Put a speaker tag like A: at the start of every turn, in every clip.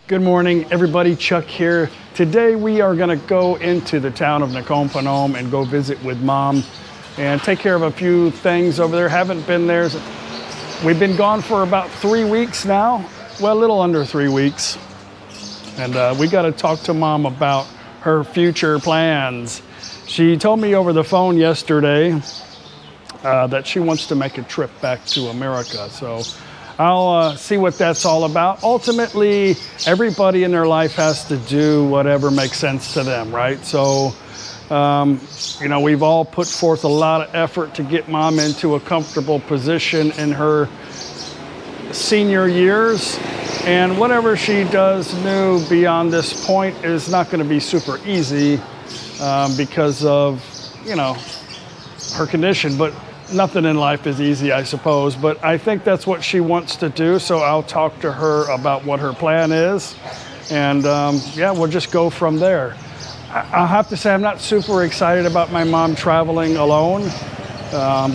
A: Good morning, everybody. Chuck here. Today we are going to go into the town of NakhonPhanom and go visit with Mom and take care of a few things over there. Haven't been there. We've been gone for about 3 weeks now. Well, a little under 3 weeks. And we got to talk to Mom about her future plans. She told me over the phone yesterday that she wants to make a trip back to America. So I'll see what that's all about. Ultimately, everybody in their life has to do whatever makes sense to them, right? So, you know, we've all put forth a lot of effort to get Mom into a comfortable position in her senior years. And whatever she does new beyond this point is not going to be super easy because of, you know, her condition. But nothing in life is easy, I suppose, but I think that's what she wants to do. So I'll talk to her about what her plan is. And yeah, we'll just go from there. I'll have to say I'm not super excited about my mom traveling alone,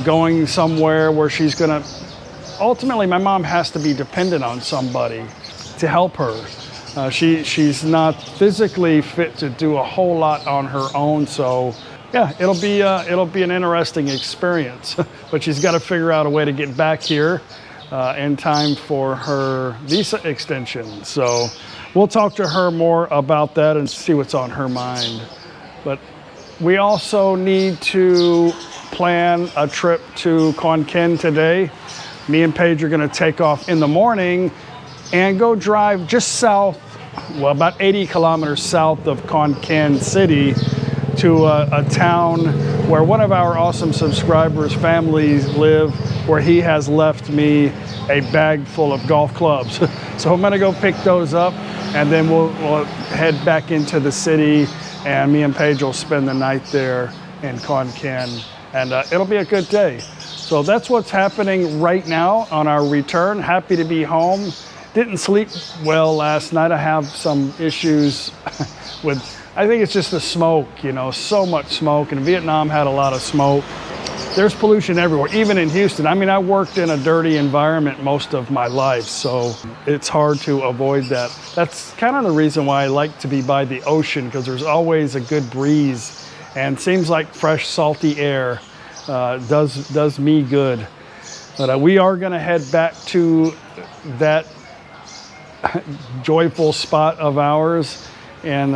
A: going somewhere where she's gonna, ultimately my mom has to be dependent on somebody to help her. She's not physically fit to do a whole lot on her own, so yeah, it'll be an interesting experience, but she's got to figure out a way to get back here in time for her visa extension. So we'll talk to her more about that and see what's on her mind. But we also need to plan a trip to Khon Kaen today. Me and Paige are going to take off in the morning and go drive just south, well, about 80 kilometers south of Khon Kaen city, to a town where one of our awesome subscribers' families live, where he has left me a bag full of golf clubs. So I'm gonna go pick those up, and then we'll head back into the city, and me and Paige will spend the night there in Khon Kaen, and it'll be a good day. So that's what's happening right now on our return. Happy to be home. Didn't sleep well last night. I have some issues with, I think it's just the smoke, you know, so much smoke, and Vietnam had a lot of smoke. There's pollution everywhere, even in Houston. I mean, I worked in a dirty environment most of my life, so it's hard to avoid that. That's kind of the reason why I like to be by the ocean, because there's always a good breeze, and seems like fresh, salty air does me good. But we are gonna head back to that joyful spot of ours and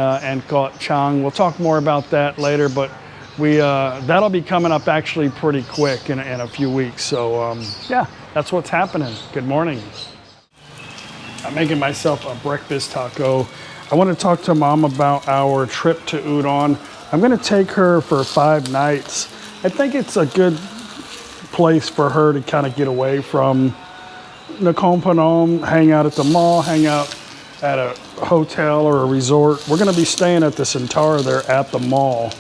A: call it Chang. We'll talk more about that later, but that'll be coming up actually pretty quick in a few weeks. So yeah, that's what's happening. Good morning. I'm making myself a breakfast taco. I want to talk to Mom about our trip to Udon. I'm going to take her for 5 nights. I think it's a good place for her to kind of get away from NakhonPhanom, hang out at the mall, hang out at a hotel or a resort. We're going to be staying at the Centaur there at the mall.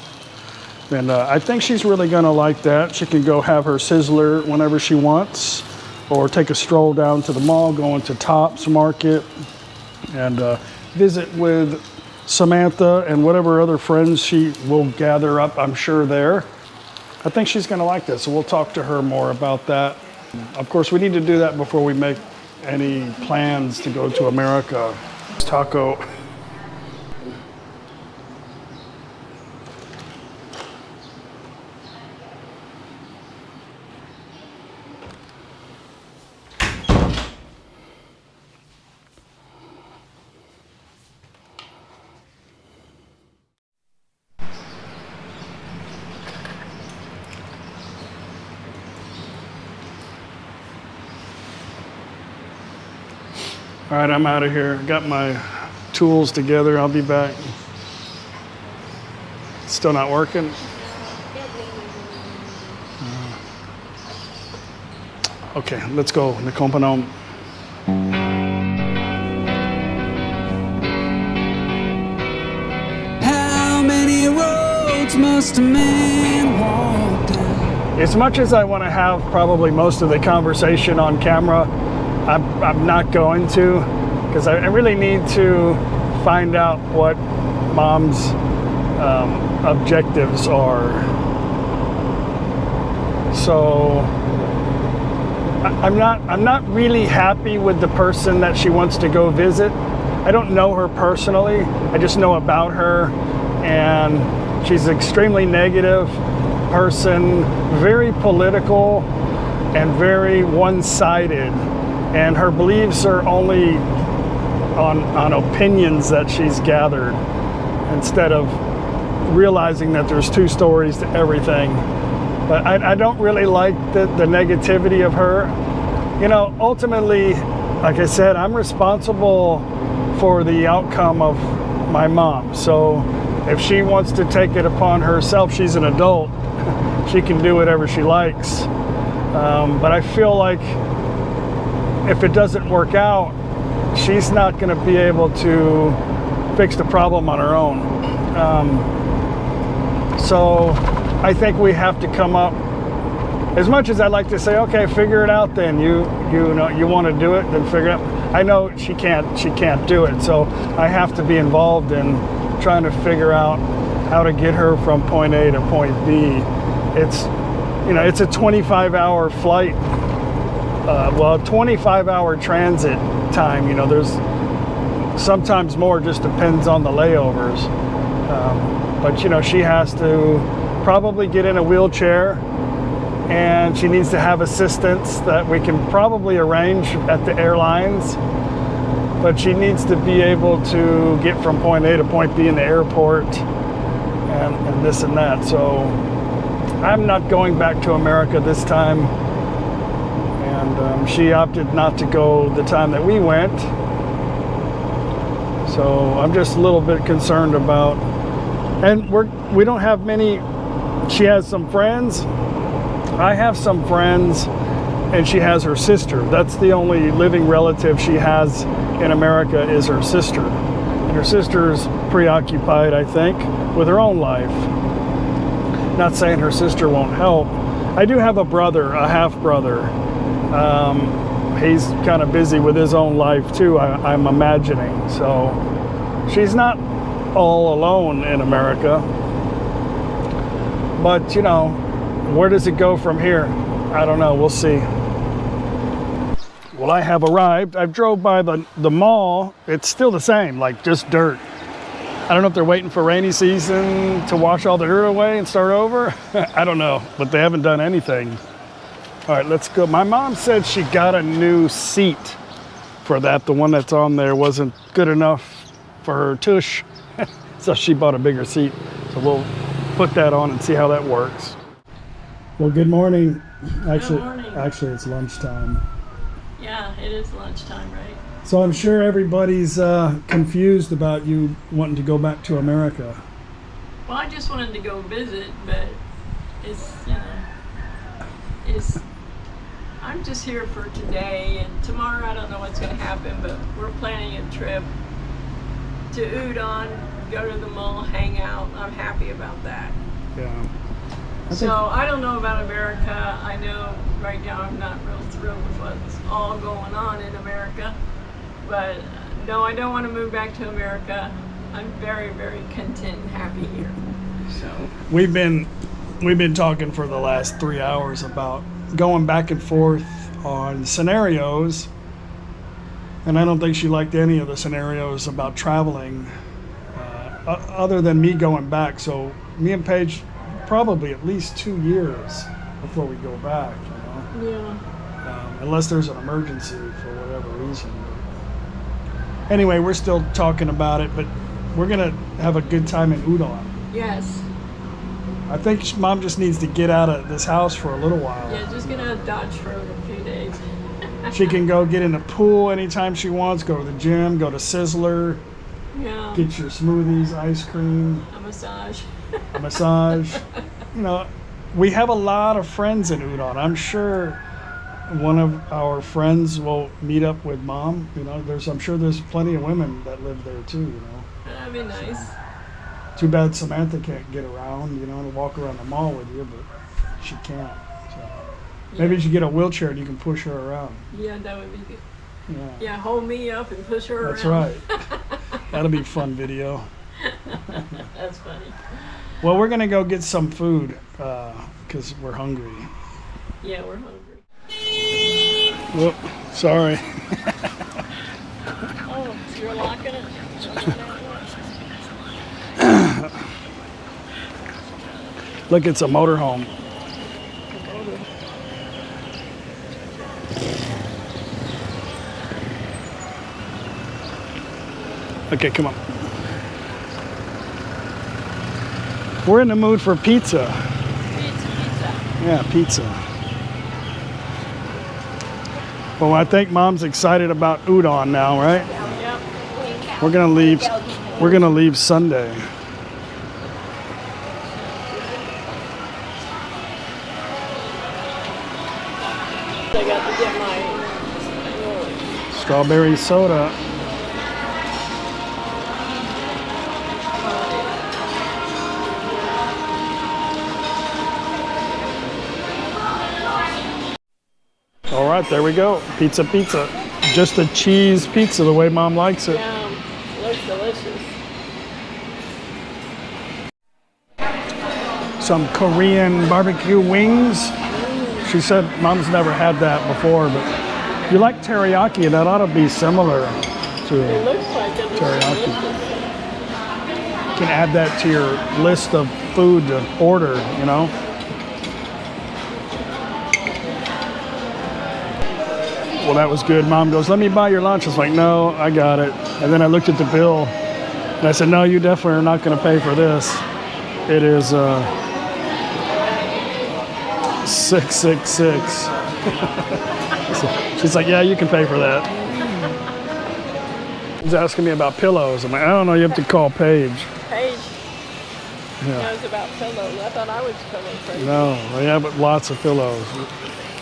A: And I think she's really going to like that. She can go have her sizzler whenever she wants, or take a stroll down to the mall, go into Tops Market, and visit with Samantha and whatever other friends she will gather up, I'm sure, there. I think she's going to like that, so we'll talk to her more about that. Of course, we need to do that before we make any plans to go to America. Taco. All right, I'm out of here. Got my tools together. I'll be back. Still not working? Okay, let's go. NakhonPhanom. How many roads must a man walk down? As much as I want to have probably most of the conversation on camera, I'm not going to, because I really need to find out what Mom's objectives are. So I'm not really happy with the person that she wants to go visit. I don't know her personally. I just know about her, and she's an extremely negative person, very political and very one-sided, and her beliefs are only on opinions that she's gathered instead of realizing that there's two stories to everything. But I don't really like the negativity of her. You know, ultimately, like I said, I'm responsible for the outcome of my mom. So if she wants to take it upon herself, she's an adult, she can do whatever she likes. But I feel like if it doesn't work out, she's not going to be able to fix the problem on her own. So I think we have to come up, as much as I'd like to say, okay, figure it out then. You know, you want to do it, then figure it out. I know she can't do it, so I have to be involved in trying to figure out how to get her from point A to point B. It's, you know, it's a 25-hour flight, well, 25-hour transit time. You know, there's sometimes more, just depends on the layovers. But you know, she has to probably get in a wheelchair, and she needs to have assistance that we can probably arrange at the airlines, but she needs to be able to get from point A to point B in the airport and this and that. So I'm not going back to America this time, and she opted not to go the time that we went. So I'm just a little bit concerned about, and we don't have many. She has some friends, I have some friends, and she has her sister. That's the only living relative she has in America, is her sister. And her sister's preoccupied, I think, with her own life. Not saying her sister won't help. I do have a brother, a half-brother. He's kind of busy with his own life too, I'm imagining. So she's not all alone in America. But, you know, where does it go from here? I don't know. We'll see. Well, I have arrived. I've drove by the mall. It's still the same, like just dirt. I don't know if they're waiting for rainy season to wash all the dirt away and start over. I don't know, but they haven't done anything. All right, let's go. My mom said she got a new seat for that. The one that's on there wasn't good enough for her tush, so she bought a bigger seat. So we'll put that on and see how that works. Well, good morning. Actually, it's lunchtime.
B: Yeah, it is lunchtime, right?
A: So I'm sure everybody's confused about you wanting to go back to America.
B: Well, I just wanted to go visit, but it's, you know, I'm just here for today, and tomorrow I don't know what's going to happen, but we're planning a trip to Udon, go to the mall, hang out. I'm happy about that.
A: Yeah.
B: So I don't know about America. I know right now I'm not real thrilled with what's all going on in America, but no, I don't want to move back to America. I'm very, very content and happy here. So
A: we've been talking for the last 3 hours about going back and forth on scenarios, and I don't think she liked any of the scenarios about traveling, other than me going back. So me and Paige, probably at least 2 years before we go back, you know?
B: Yeah.
A: Unless there's an emergency for whatever reason. But anyway, we're still talking about it, but we're gonna have a good time in Udon.
B: Yes.
A: I think Mom just needs to get out of this house for a little while.
B: Yeah, just gonna dodge for a few days.
A: She can go get in the pool anytime she wants, go to the gym, go to Sizzler,
B: Yeah.
A: get your smoothies, ice cream,
B: A massage.
A: a massage. You know, we have a lot of friends in Udon. I'm sure one of our friends will meet up with Mom. You know, I'm sure there's plenty of women that live there too, you know.
B: That'd be nice.
A: Too bad Samantha can't get around, you know, and walk around the mall with you, but she can't. So maybe you should get a wheelchair and you can push her around.
B: Yeah, that would be good.
A: Yeah.
B: Yeah, hold me up and push her
A: That's
B: around.
A: right. That'll be a fun video.
B: That's funny.
A: Well, we're gonna go get some food because we're hungry.
B: Yeah, we're hungry.
A: Whoop, sorry.
B: Oh, so you're locking it?
A: Look, it's a motorhome. Okay, come on. We're in the mood for pizza.
B: Pizza.
A: Yeah, pizza. Well, I think Mom's excited about udon now, right?
B: Yep.
A: We're gonna leave. We're gonna leave Sunday.
B: I got to get my
A: Strawberry soda. All right, there we go. Pizza. Just a cheese pizza the way Mom likes it.
B: Yum. Looks delicious.
A: Some Korean barbecue wings. She said Mom's never had that before, but you like teriyaki, that ought to be similar to
B: It looks like it.
A: teriyaki. You can add that to your list of food to order, you know. Well, that was good. Mom goes, let me buy your lunch. I was like, no, I got it. And then I looked at the bill and I said, no, you definitely are not going to pay for this. It is $666. So she's like, yeah, you can pay for that. He's asking me about pillows. I'm like, I don't know, you have to call Paige.
B: Paige
A: Yeah.
B: knows about pillows. I thought I was pillow crazy.
A: No, yeah, but lots of pillows.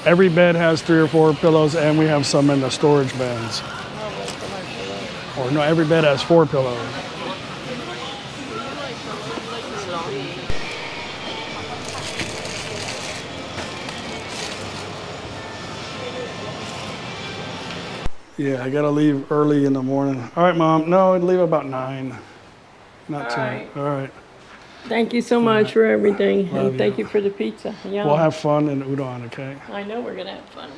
A: Every bed has 3 or 4 pillows, and we have some in the storage bins.
B: Oh, that's for my pillow.
A: Or no, every bed has 4 pillows. Yeah, I gotta leave early in the morning. All right, Mom. No, I'd leave about 9. Not too.
B: right.
A: All right.
B: Thank you so much for everything,
A: Love
B: and thank
A: you.
B: you for the pizza. Yum.
A: We'll have fun in udon, okay?
B: I know we're gonna have fun.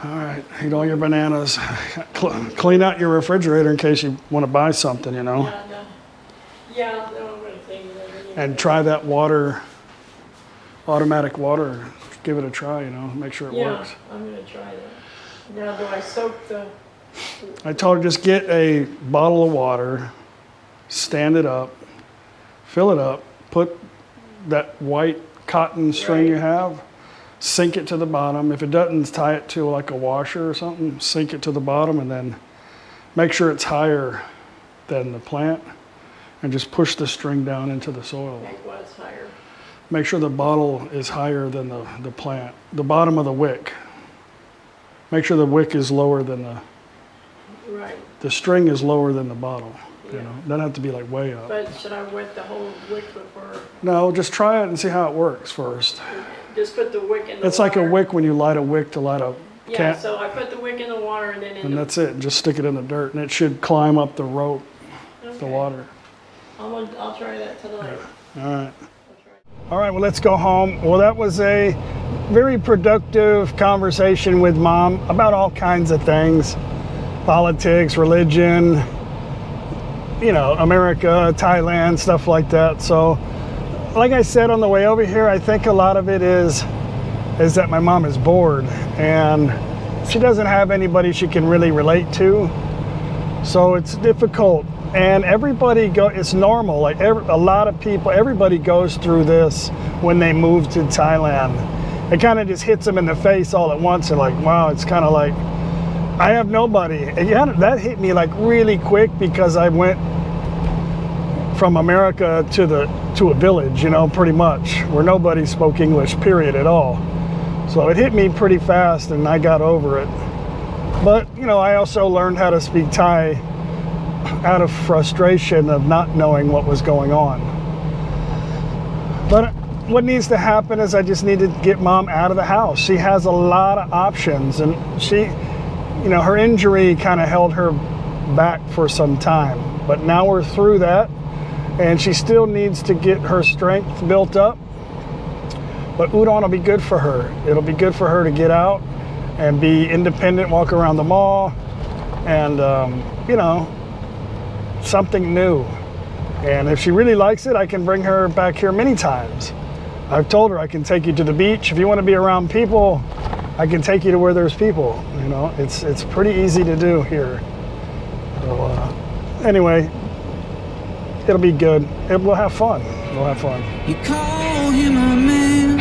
A: All right. Eat all your bananas. Clean out your refrigerator in case you want to buy something, you know.
B: Yeah, no. Yeah, no, I'm gonna take it.
A: And try that water, automatic water. Give it a try, you know. Make sure it
B: Yeah,
A: works.
B: I'm gonna try that. Now, do I soak the?
A: I told her just get a bottle of water, stand it up, fill it up, put that white cotton string
B: Right.
A: you have, sink it to the bottom. If it doesn't, tie it to like a washer or something, sink it to the bottom, and then make sure it's higher than the plant, and just push the string down into the soil.
B: Make what's higher.
A: Make sure the bottle is higher than the plant, the bottom of the wick. Make sure the wick is lower than
B: Right.
A: the string is lower than the bottle. You
B: Yeah.
A: know, doesn't have to be like way up.
B: But should I wet the whole wick before?
A: No, just try it and see how it works first.
B: Just put the wick in the
A: It's
B: water?
A: like a wick when you light a wick to light a
B: Yeah,
A: cat,
B: so I put the wick in the water and then in
A: and
B: the...
A: that's it. Just stick it in the dirt, and it should climb up the rope, the
B: Okay.
A: water.
B: I'll try that tonight.
A: All right.
B: I'll try.
A: All right, well, let's go home. Well, that was a very productive conversation with Mom about all kinds of things. Politics, religion, you know, America, Thailand, stuff like that. So, like I said on the way over here, I think a lot of it is that my mom is bored and she doesn't have anybody she can really relate to. So it's difficult. And it's normal. Like a lot of people, everybody goes through this when they move to Thailand. It kind of just hits them in the face all at once. They're like, wow, it's kind of like, I have nobody. And that hit me like really quick because I went from America to a village, you know, pretty much, where nobody spoke English, period, at all. So it hit me pretty fast and I got over it. But, you know, I also learned how to speak Thai out of frustration of not knowing what was going on. But what needs to happen is I just need to get Mom out of the house. She has a lot of options, and she, you know, her injury kind of held her back for some time. But now we're through that. and she still needs to get her strength built up. But udon will be good for her. It'll be good for her to get out and be independent, walk around the mall, and you know, something new. And if she really likes it, I can bring her back here many times. I've told her I can take you to the beach. If you want to be around people, I can take you to where there's people. You know, it's pretty easy to do here. So anyway, it'll be good. We'll have fun. We'll have fun.
C: You call him a man.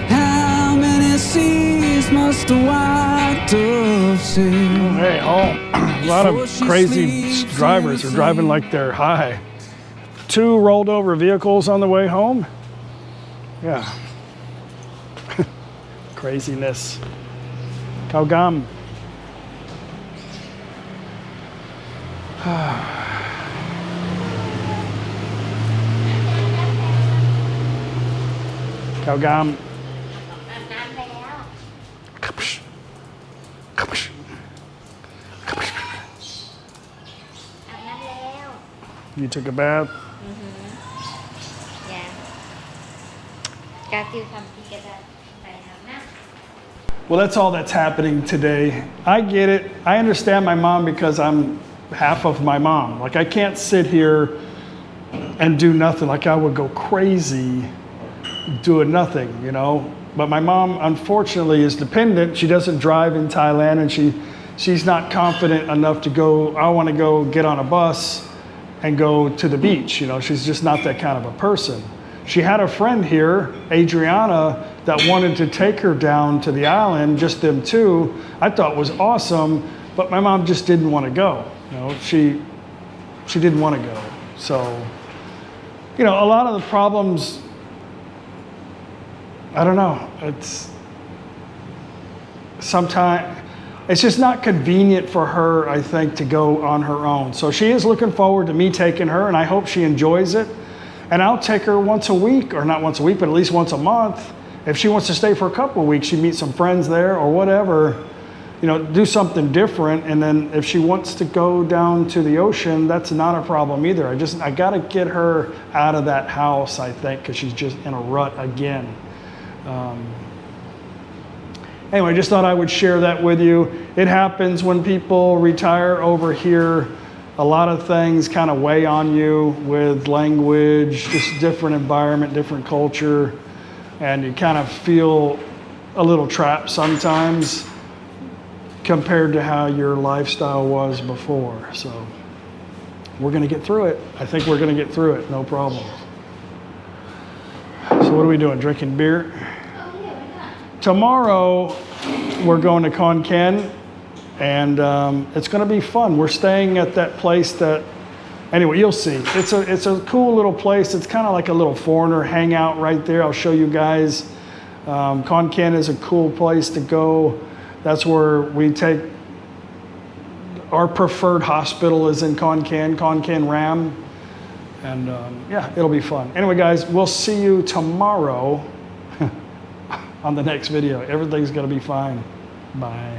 C: How many seas must a white dove sail?
A: Hey, a lot of crazy drivers are driving like they're high. 2 rolled over vehicles on the way home. Yeah. Craziness. Khon Kaen. Khon Kaen. You took a bath?
D: Dạ. Ca tiêu thăm thì cái đó phải học nè.
A: Well, that's all that's happening today. I get it. I understand my mom because I'm half of my mom. Like, I can't sit here and do nothing. Like, I would go crazy doing nothing, you know. But my mom, unfortunately, is dependent. She doesn't drive in Thailand, and she's not confident enough to go, I want to go get on a bus and go to the beach. You know, she's just not that kind of a person. She had a friend here, Adriana, that wanted to take her down to the island, just them two. I thought was awesome, but my mom just didn't want to go. You know, she didn't want to go. So, you know, a lot of the problems, I don't know, sometimes it's just not convenient for her, I think, to go on her own. So she is looking forward to me taking her, and I hope she enjoys it. And I'll take her once a week, or not once a week, but at least once a month. If she wants to stay for a couple of weeks, she meet some friends there or whatever, you know, do something different. And then if she wants to go down to the ocean, that's not a problem either. I got to get her out of that house, I think, because she's just in a rut again. Anyway, I just thought I would share that with you. It happens when people retire over here. A lot of things kind of weigh on you with language, just different environment, different culture, and you kind of feel a little trapped sometimes compared to how your lifestyle was before. So we're going to get through it. I think we're going to get through it, no problem. So what are we doing? Drinking beer? Tomorrow, we're going to Khon Kaen, and it's going to be fun. We're staying at that place that, anyway, you'll see. It's a cool little place. It's kind of like a little foreigner hangout right there. I'll show you guys. Khon Kaen is a cool place to go. That's where we take, our preferred hospital is in Khon Kaen Ram. And yeah, it'll be fun. Anyway, guys, we'll see you tomorrow on the next video. Everything's going to be fine. Bye.